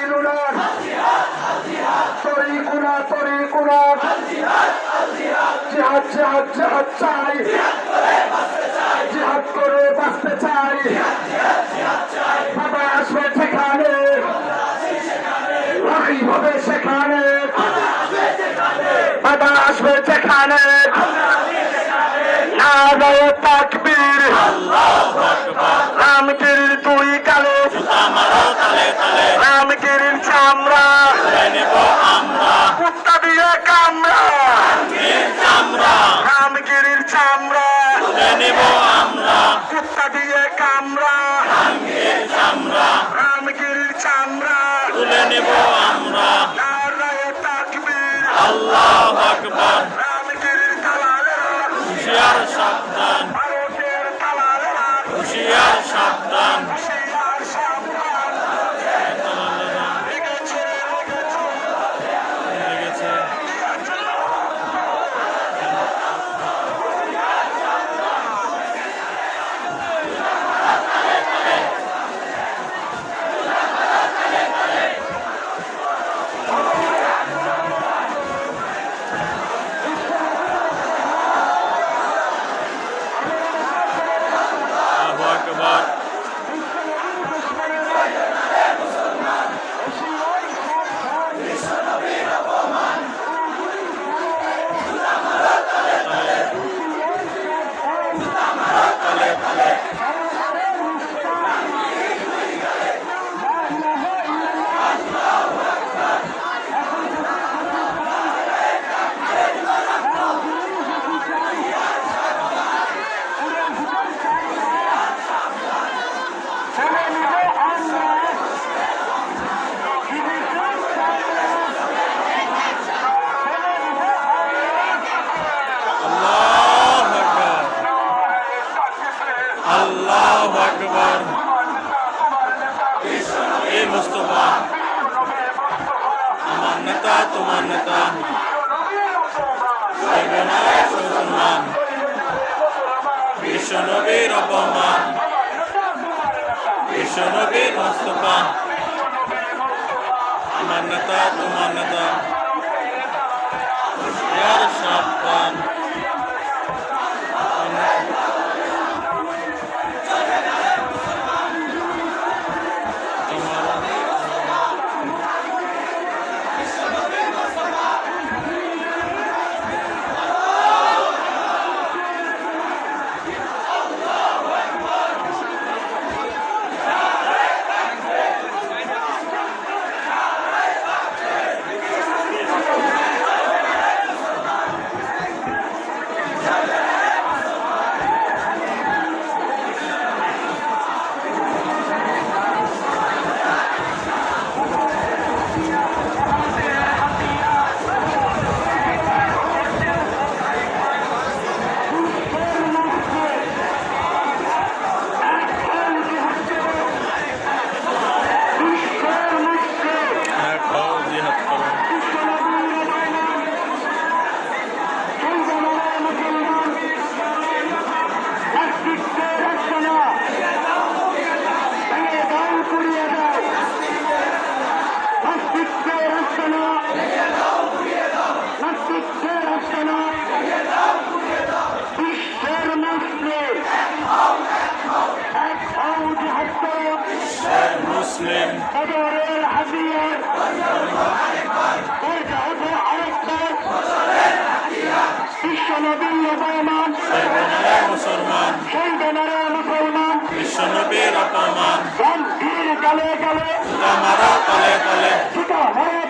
সাবিলুল্লাহ তরিকুনা জিহাদ জিহাদ জিহাদ চাই জিহাদ করে বাঁচতে চাই বাবা আসবে সেখানে লড়াই হবে সেখানে বাবা আসবে সেখানে নারায়ে তাকবীর রামগিরির দুই কালে রামগিরির চামড়া কুত্তা দিয়ে কামড়া রামগিরির চামড়া কুত্তা দিয়ে কামড়া রামগিরির চামড়া নারায়ে তাকবীর আল্লাহু আকবার রামগিরির দালালেরা হুশিয়ার সাবধান ভারতের দালালেরা হুশিয়ার সাবধান হুশিয়ার সাবধান লেগেছে লেগেছে আল্লাহু আকবার আল্লাহু আকবার এ মুস্তাফা আমার নেতা তোমার নেতা মুসলমান বিশ্বনবীর অপমান বিশ্বনবীর মুস্তাফা আমার নেতা তোমার নেতা হুশিয়ার সাবধান জিহাদ করো মুসলিম মুসলমান বিশ্বনবীর অপমান গলে গলে আমারা তলে তলে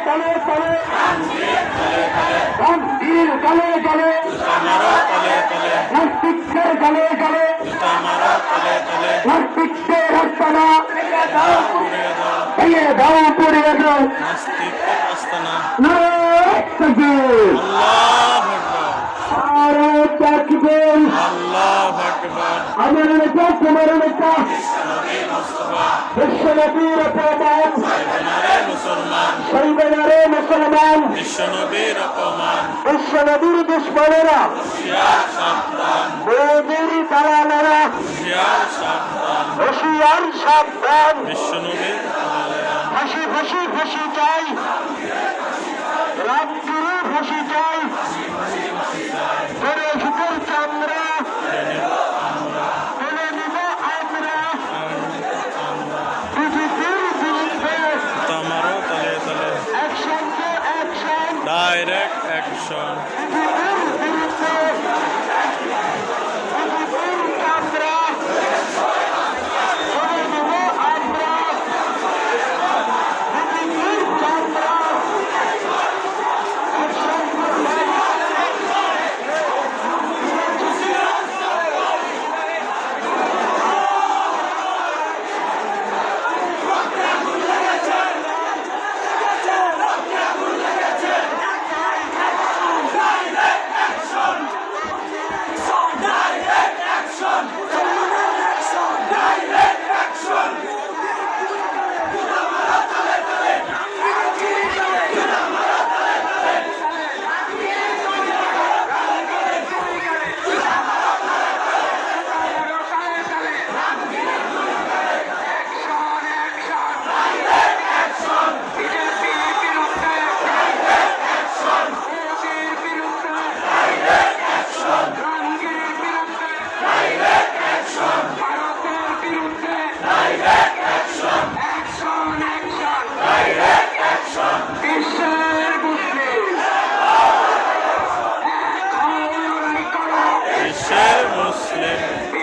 তলে তলে গম্ভীর গলে গলে আমারা তলে তলে নাস্তিকের গলে গলে আমারা তলে তলে নাস্তিকদের আস্তানা পুড়িয়ে দাও ভেঙে দাও পুড়িয়ে দাও নাস্তিকের আস্তানা নারায়ে তাকবীর আল্লাহু আকবার নারায়ে তাকবীর আল্লাহু আকবার আমার নেতা তোমার নেতা নবী মুস্তাফা বিশ্বনবীর অপমান মুসলমান সৈবেনারে মুসলমান বিশ্বনবীর অপমান বিশ্বনবীর দুশ্মনেরা হুশিয়ার সাবধান নবীর দালালেরা হুশিয়ার সাবধান হুশিয়ার সাবধান বিশ্বনবীর ফাঁসি ফাঁসি ফাঁসি চাই, রামপুরে ফাঁসি চাই, করে শুকুর চামড়া তুলে নিব আমরা, বিজেপির বিরুদ্ধে তোমারও তলে তলে action to action, direct action. বিজেপির বিরুদ্ধে বিজেপির চামড়া তুলে নিব আমরা, বিজেপির চামড়া অ্যাকশন করবে।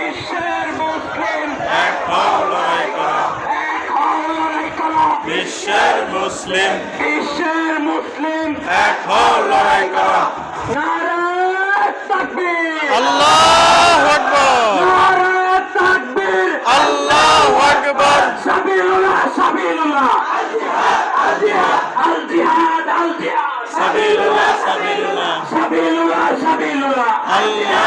বিশ্বের মুসলিম এক হও লড়াই করো। বিশ্বের মুসলিম এক হও লড়াই করো। আল্লাহু আকবার, আল্লাহু আকবার। সাবিলুল্লাহ সাবিলুল্লাহ আল জিহাদ আল জিহাদ সাবিলুল্লাহ সাবিলুল্লাহ সাবিলুল্লাহ সাবিলুল্লাহ আল্লাহ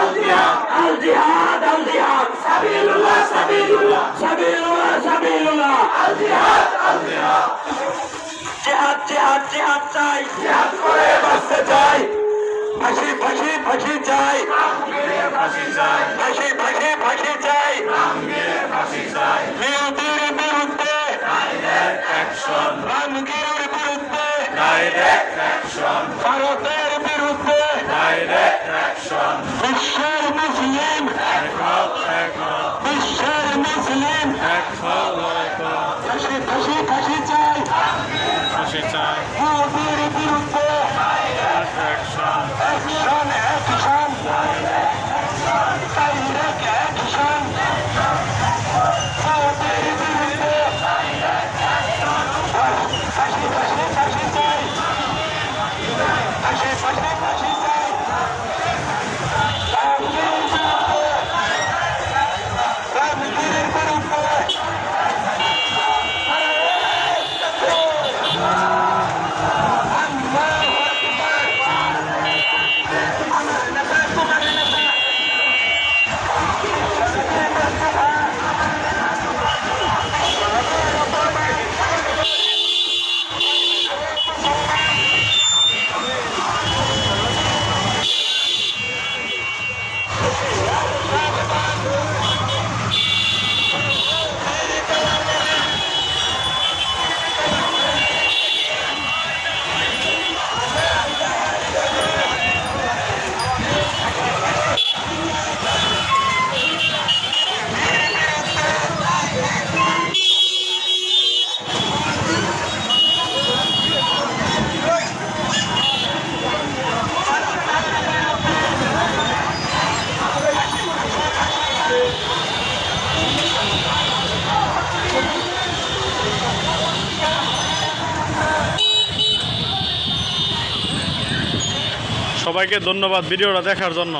আল জিহাদ আল জিহাদ আল জিহাদ সাবিলুল্লাহ সাবিলুল্লাহ সাবিলুল্লাহ সাবিলুল্লাহ আল জিহাদ আল জিহাদ। জিহাদ জিহাদ জিহাদ চাই, জিহাদ করে বাঁচতে চাই, ফাঁসি ফাঁসি ফাঁসি চাই, ফাঁসি চাই, ফাঁসি ফাঁসি ফাঁসি চাই, ফাঁসি চাই। বিরোধীর বিরুদ্ধে ডাইরেক্ট অ্যাকশন, রামগিরির বিরুদ্ধে ডাইরেক্ট অ্যাকশন, ভারতের বিরুদ্ধে ডাইরেক্ট অ্যাকশন। বিশ্বের মুসলিম এক হও, এক হও, বিশ্বের মুসলিম এক হও লড়াই করো। ফাঁসি ফাঁসি ফাঁসি চাই, ফাঁসি চাই, বিরোধীর বিরুদ্ধে action, action action, direct action, বিরোধীর বিরুদ্ধে ফাঁসি ফাঁসি ফাঁসি চাই, ফাঁসি ফাঁসি ফাঁসি চাই, রামগিরির বিরুদ্ধে রামগিরির বিরুদ্ধে সবাইকে ধন্যবাদ ভিডিওটা দেখার জন্য।